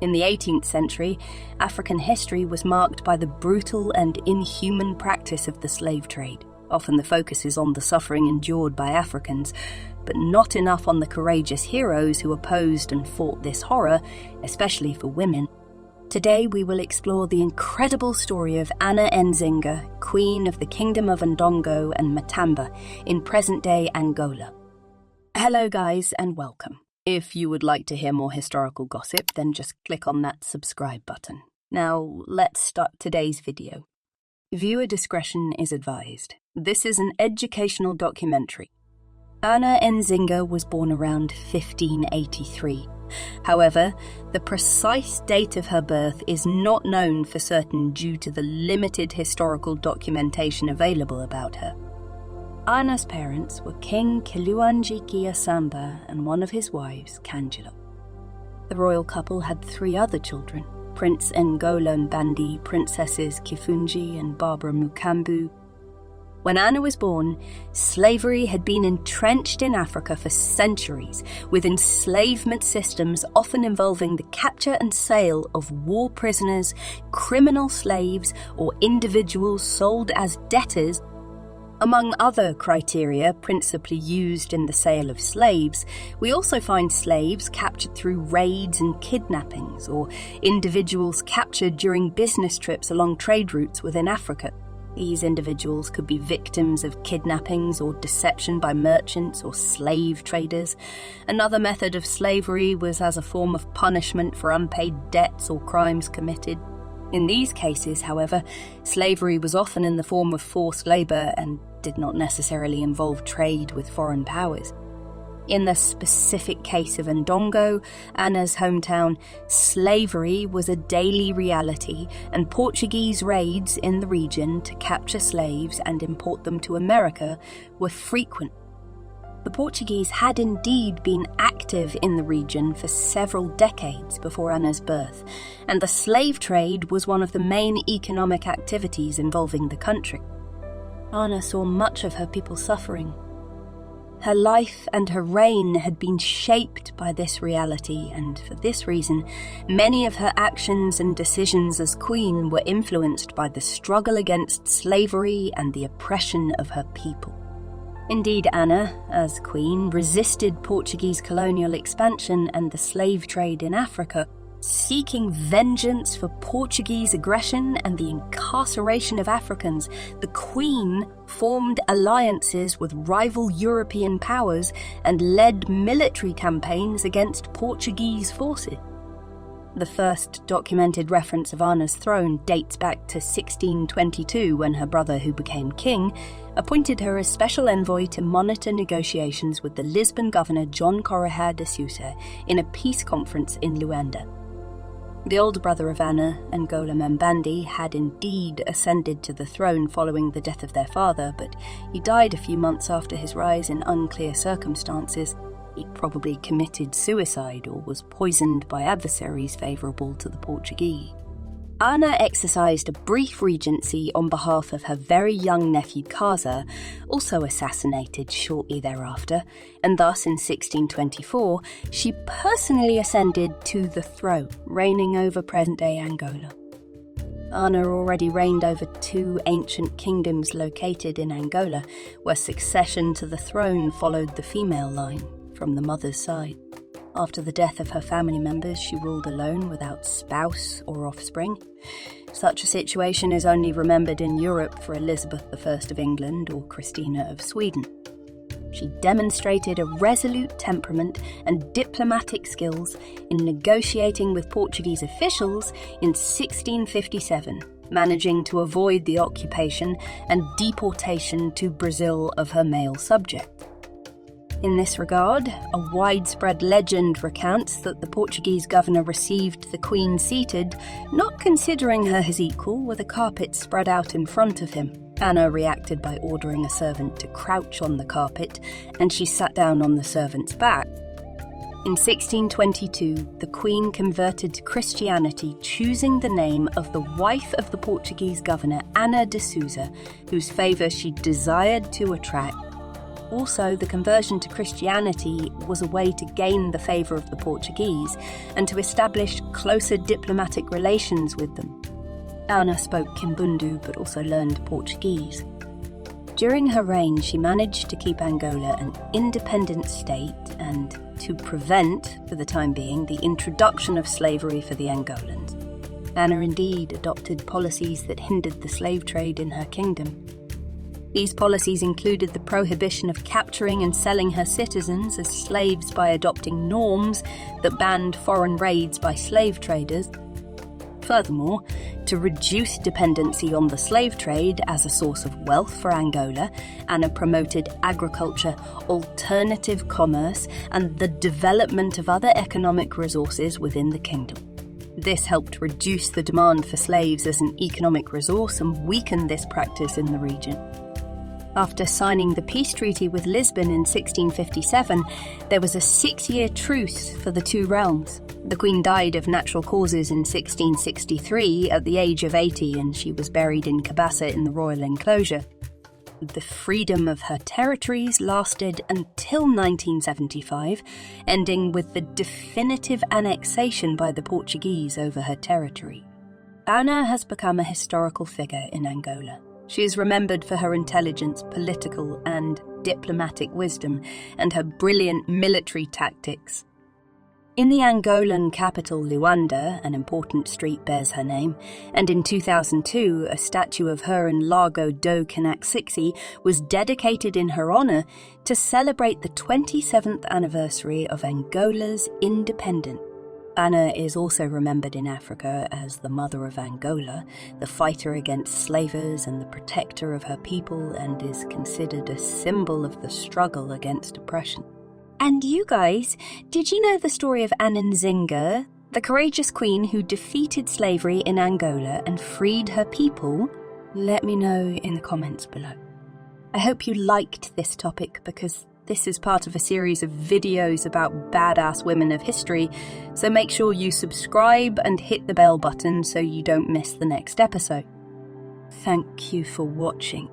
In the 18th century, African history was marked by the brutal and inhuman practice of the slave trade. Often the focus is on the suffering endured by Africans, but not enough on the courageous heroes who opposed and fought this horror, especially for women. Today we will explore the incredible story of Ana Nzinga, Queen of the Kingdom of Ndongo and Matamba in present-day Angola. Hello guys and welcome. If you would like to hear more historical gossip, then just click on that subscribe button. Now let's start today's video. Viewer discretion is advised. This is an educational documentary. Ana Nzinga was born around 1583. However, the precise date of her birth is not known for certain due to the limited historical documentation available about her. Ana's parents were King Kiluanji Samba and one of his wives, Kangelo. The royal couple had 3 other children, Prince N'Gola Mbandi, Princesses Kifunji and Barbara Mukambu. When Ana was born, slavery had been entrenched in Africa for centuries, with enslavement systems often involving the capture and sale of war prisoners, criminal slaves, or individuals sold as debtors. Among other criteria principally used in the sale of slaves, we also find slaves captured through raids and kidnappings, or individuals captured during business trips along trade routes within Africa. These individuals could be victims of kidnappings or deception by merchants or slave traders. Another method of slavery was as a form of punishment for unpaid debts or crimes committed. In these cases, however, slavery was often in the form of forced labour and did not necessarily involve trade with foreign powers. In the specific case of Ndongo, Ana's hometown, slavery was a daily reality, and Portuguese raids in the region to capture slaves and import them to America were frequent. The Portuguese had indeed been active in the region for several decades before Ana's birth, and the slave trade was one of the main economic activities involving the country. Ana saw much of her people suffering. Her life and her reign had been shaped by this reality, and for this reason, many of her actions and decisions as queen were influenced by the struggle against slavery and the oppression of her people. Indeed, Ana, as queen, resisted Portuguese colonial expansion and the slave trade in Africa, seeking vengeance for Portuguese aggression and the incarceration of Africans. The Queen formed alliances with rival European powers and led military campaigns against Portuguese forces. The first documented reference of Ana's throne dates back to 1622, when her brother, who became king, appointed her as special envoy to monitor negotiations with the Lisbon governor John Correia de Sousa in a peace conference in Luanda. The older brother of Ana, N'Gola Mbandi, had indeed ascended to the throne following the death of their father, but he died a few months after his rise in unclear circumstances. He'd probably committed suicide or was poisoned by adversaries favourable to the Portuguese. Ana exercised a brief regency on behalf of her very young nephew Kaza, also assassinated shortly thereafter, and thus in 1624 she personally ascended to the throne, reigning over present-day Angola. Ana already reigned over 2 ancient kingdoms located in Angola, where succession to the throne followed the female line, from the mother's side. After the death of her family members, she ruled alone without spouse or offspring. Such a situation is only remembered in Europe for Elizabeth I of England or Christina of Sweden. She demonstrated a resolute temperament and diplomatic skills in negotiating with Portuguese officials in 1657, managing to avoid the occupation and deportation to Brazil of her male subjects. In this regard, a widespread legend recounts that the Portuguese governor received the Queen seated, not considering her his equal, with a carpet spread out in front of him. Ana reacted by ordering a servant to crouch on the carpet, and she sat down on the servant's back. In 1622, the Queen converted to Christianity, choosing the name of the wife of the Portuguese governor, Ana de Sousa, whose favour she desired to attract. Also, the conversion to Christianity was a way to gain the favour of the Portuguese and to establish closer diplomatic relations with them. Ana spoke Kimbundu but also learned Portuguese. During her reign, she managed to keep Angola an independent state and to prevent, for the time being, the introduction of slavery for the Angolans. Ana indeed adopted policies that hindered the slave trade in her kingdom. These policies included the prohibition of capturing and selling her citizens as slaves by adopting norms that banned foreign raids by slave traders. Furthermore, to reduce dependency on the slave trade as a source of wealth for Angola, Ana promoted agriculture, alternative commerce, and the development of other economic resources within the kingdom. This helped reduce the demand for slaves as an economic resource and weaken this practice in the region. After signing the peace treaty with Lisbon in 1657, there was a 6-year truce for the two realms. The Queen died of natural causes in 1663 at the age of 80, and she was buried in Cabasa in the royal enclosure. The freedom of her territories lasted until 1975, ending with the definitive annexation by the Portuguese over her territory. Ana has become a historical figure in Angola. She is remembered for her intelligence, political and diplomatic wisdom, and her brilliant military tactics. In the Angolan capital Luanda, an important street bears her name, and in 2002 a statue of her in Lago do Canaxixi was dedicated in her honour to celebrate the 27th anniversary of Angola's independence. Ana is also remembered in Africa as the mother of Angola, the fighter against slavers and the protector of her people, and is considered a symbol of the struggle against oppression. And you guys, did you know the story of Ana Nzinga, the courageous queen who defeated slavery in Angola and freed her people? Let me know in the comments below. I hope you liked this topic because this is part of a series of videos about badass women of history, so make sure you subscribe and hit the bell button so you don't miss the next episode. Thank you for watching.